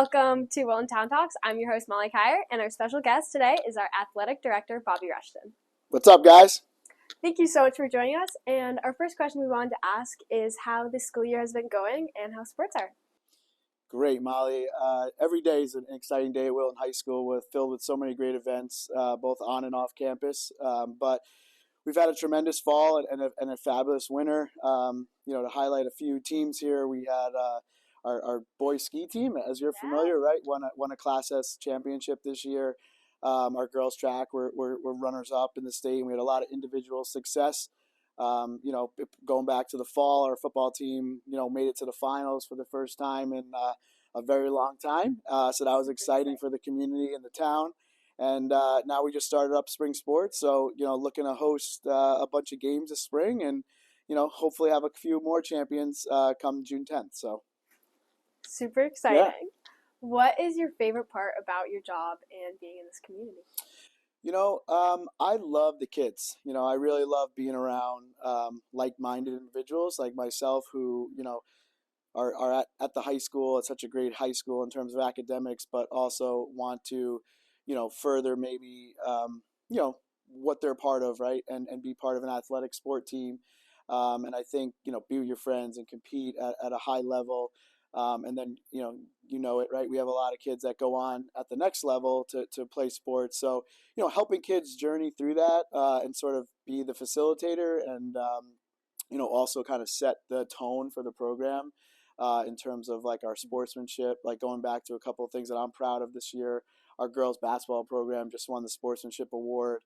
Welcome to Wilton Town Talks. I'm your host, Molly Kyer, and our special guest today is our athletic director, Bobby Rushton. What's up, guys? Thank you so much for joining us. And our first question we wanted to ask is how this school year has been going and how sports are. Great, Molly. Every day is an exciting day at Wilton High School, filled with so many great events, both on and off campus. But we've had a tremendous fall and a fabulous winter. To highlight a few teams here, we had our boys ski team, as you're familiar, right? Won a Class S championship this year. Our girls track were runners up in the state, and we had a lot of individual success. Going back to the fall, our football team, made it to the finals for the first time in a very long time. So that was exciting for the community and the town. And now we just started up spring sports. So, looking to host a bunch of games this spring and, hopefully have a few more champions come June 10th. So super exciting. Yeah. What is your favorite part about your job and being in this community? I love the kids. I really love being around like-minded individuals like myself who, are at the high school. It's such a great high school in terms of academics, but also want to, further maybe, what they're part of, right? And be part of an athletic sport team. And I think, be with your friends and compete at a high level. And then, it, right? We have a lot of kids that go on at the next level to play sports. So, helping kids journey through that and sort of be the facilitator and, also kind of set the tone for the program in terms of like our sportsmanship, like going back to a couple of things that I'm proud of this year. Our girls basketball program just won the sportsmanship award.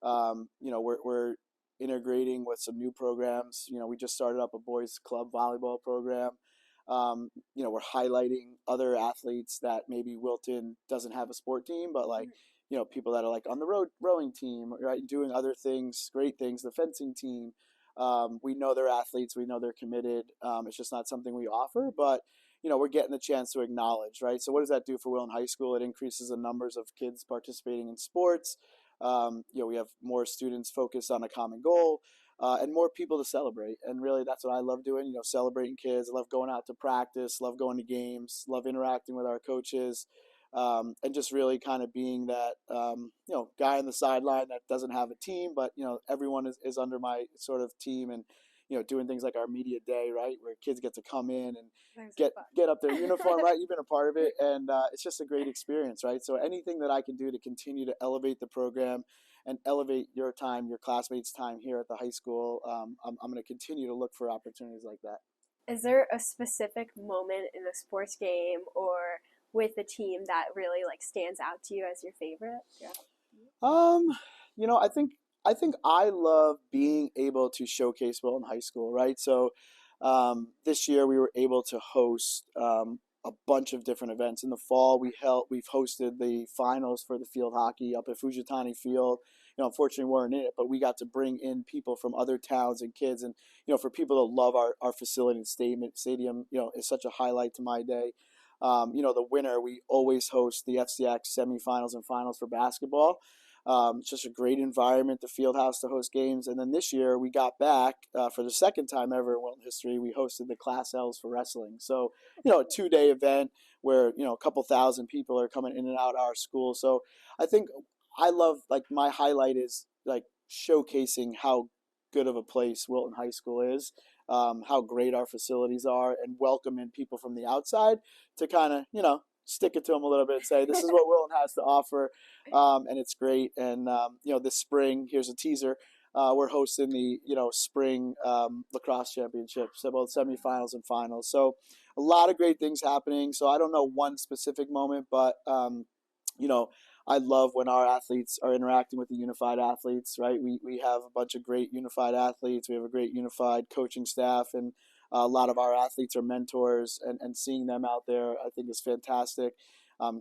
We're integrating with some new programs. We just started up a boys club volleyball program. We're highlighting other athletes that maybe Wilton doesn't have a sport team, but like, people that are like on the road rowing team, right, doing other things, great things, the fencing team. We know they're athletes, we know they're committed. It's just not something we offer, but we're getting the chance to acknowledge, right? So what does that do for Wilton High School? It increases the numbers of kids participating in sports. We have more students focused on a common goal. And more people to celebrate. And really, that's what I love doing, celebrating kids. I love going out to practice, love going to games, love interacting with our coaches, and just really kind of being that, guy on the sideline that doesn't have a team, but, everyone is under my sort of team and, doing things like our media day, right, where kids get to come in and get up their uniform, right? You've been a part of it, and it's just a great experience, right? So anything that I can do to continue to elevate the program and elevate your time, your classmates' time here at the high school, I'm going to continue to look for opportunities like that. Is there a specific moment in a sports game or with the team that really like stands out to you as your favorite? Yeah. I think I love being able to showcase Wilton High School, right? So this year we were able to host a bunch of different events. In the fall, we've hosted the finals for the field hockey up at Fujitani Field. Unfortunately, we weren't in it, but we got to bring in people from other towns and kids. And, for people to love our facility and stadium, is such a highlight to my day. The winter, we always host the FCX semifinals and finals for basketball. It's just a great environment, the field house to host games. And then this year we got back for the second time ever in Wilton history. We hosted the Class L's for wrestling. So, a 2-day event where, a couple thousand people are coming in and out of our school. So I think I love, like, my highlight is like showcasing how good of a place Wilton High School is, how great our facilities are, and welcoming people from the outside to kind of, stick it to them a little bit and say, this is what Wilton has to offer, and it's great. And, this spring, here's a teaser, we're hosting the, spring lacrosse championships, both semifinals and finals. So a lot of great things happening. So I don't know one specific moment, but, I love when our athletes are interacting with the unified athletes, right? We have a bunch of great unified athletes. We have a great unified coaching staff, and a lot of our athletes are mentors, and seeing them out there, I think, is fantastic.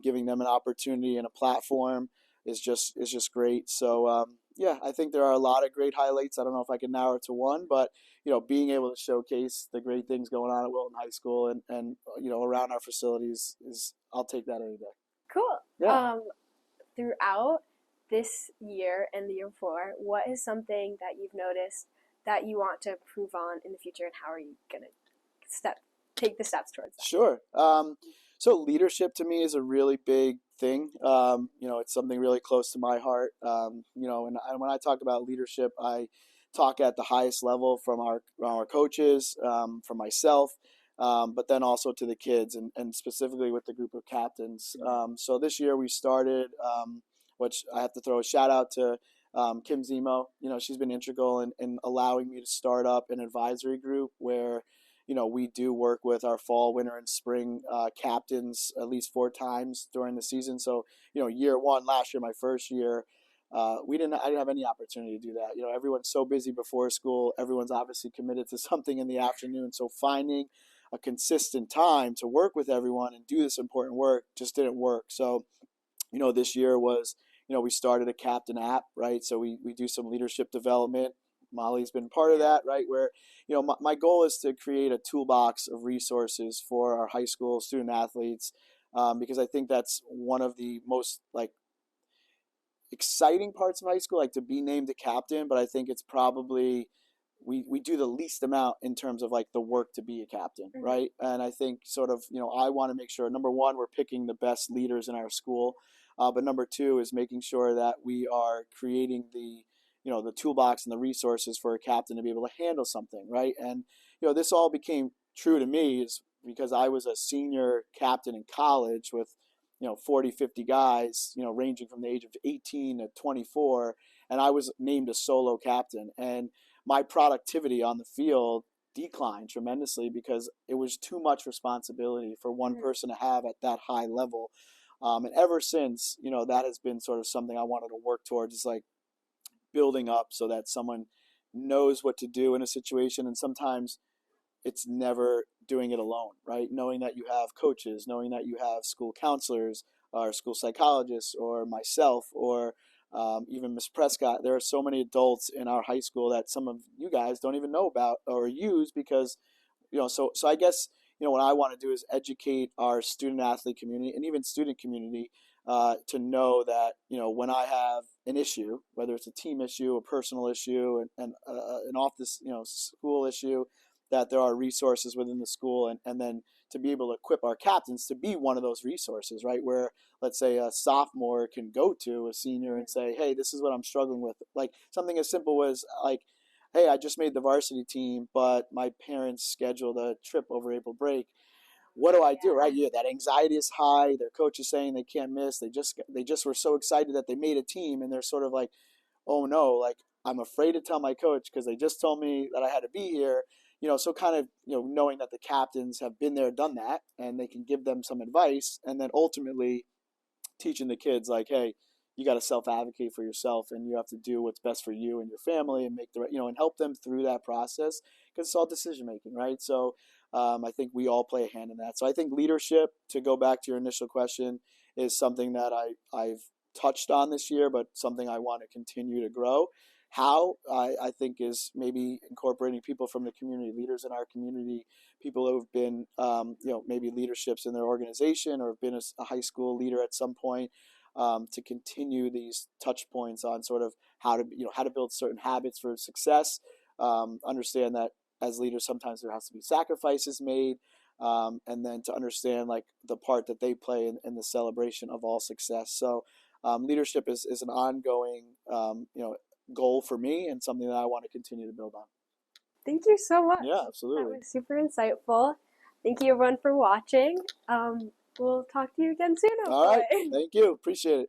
Giving them an opportunity and a platform is just great. So, I think there are a lot of great highlights. I don't know if I can narrow it to one, but, being able to showcase the great things going on at Wilton High School and around our facilities I'll take that any day. Cool. Yeah. Throughout this year and the year before, what is something that you've noticed that you want to improve on in the future, and how are you going to take the steps towards that? Sure. So leadership to me is a really big thing. It's something really close to my heart. And when I talk about leadership, I talk at the highest level from our coaches, from myself, but then also to the kids and specifically with the group of captains. So this year we started, which I have to throw a shout out to Kim Zemo. She's been integral in allowing me to start up an advisory group where we do work with our fall, winter, and spring captains at least 4 times during the season. So, year one, last year, my first year, I didn't have any opportunity to do that. Everyone's so busy before school. Everyone's obviously committed to something in the afternoon. So finding a consistent time to work with everyone and do this important work just didn't work. So, this year was, we started a captain app, right? So we do some leadership development. Molly's been part of that, right? Where, my goal is to create a toolbox of resources for our high school student athletes, because I think that's one of the most exciting parts of high school, like to be named a captain. But I think it's probably we do the least amount in terms of like the work to be a captain, right? And I think sort of, I want to make sure, number one, we're picking the best leaders in our school. But number two is making sure that we are creating the toolbox and the resources for a captain to be able to handle something, right? And, this all became true to me is because I was a senior captain in college with, 40, 50 guys, ranging from the age of 18 to 24. And I was named a solo captain. And my productivity on the field declined tremendously because it was too much responsibility for one person to have at that high level. And ever since, that has been sort of something I wanted to work towards, is like building up so that someone knows what to do in a situation. And sometimes it's never doing it alone, right? Knowing that you have coaches, knowing that you have school counselors or school psychologists or myself or even Miss Prescott. There are so many adults in our high school that some of you guys don't even know about or use because, so I guess, what I want to do is educate our student athlete community and even student community to know that, when I have an issue, whether it's a team issue, a personal issue, and an off this, school issue, that there are resources within the school, and then to be able to equip our captains to be one of those resources, right? Where, let's say, a sophomore can go to a senior and say, hey, this is what I'm struggling with. Like something as simple as like, hey, I just made the varsity team, but my parents scheduled a trip over April break. What do I do, right? Yeah, that anxiety is high. Their coach is saying they can't miss. They just were so excited that they made a team, and they're sort of like, oh no, like I'm afraid to tell my coach because they just told me that I had to be here. So kind of, knowing that the captains have been there, done that, and they can give them some advice, and then ultimately teaching the kids like, hey, you got to self advocate for yourself, and you have to do what's best for you and your family, and make the right, and help them through that process because it's all decision making, right? So I think we all play a hand in that. So I think leadership, to go back to your initial question, is something that I've touched on this year, but something I want to continue to grow. How I think is maybe incorporating people from the community, leaders in our community, people who have been, maybe leaderships in their organization or have been a high school leader at some point, to continue these touch points on sort of how to build certain habits for success. Understand that as leaders, sometimes there has to be sacrifices made, and then to understand like the part that they play in the celebration of all success. So leadership is an ongoing, goal for me and something that I want to continue to build on. Thank you so much. Yeah, That absolutely. was super insightful. Thank you everyone for watching. We'll talk to you again soon, All right. hopefully. Thank you. Appreciate it.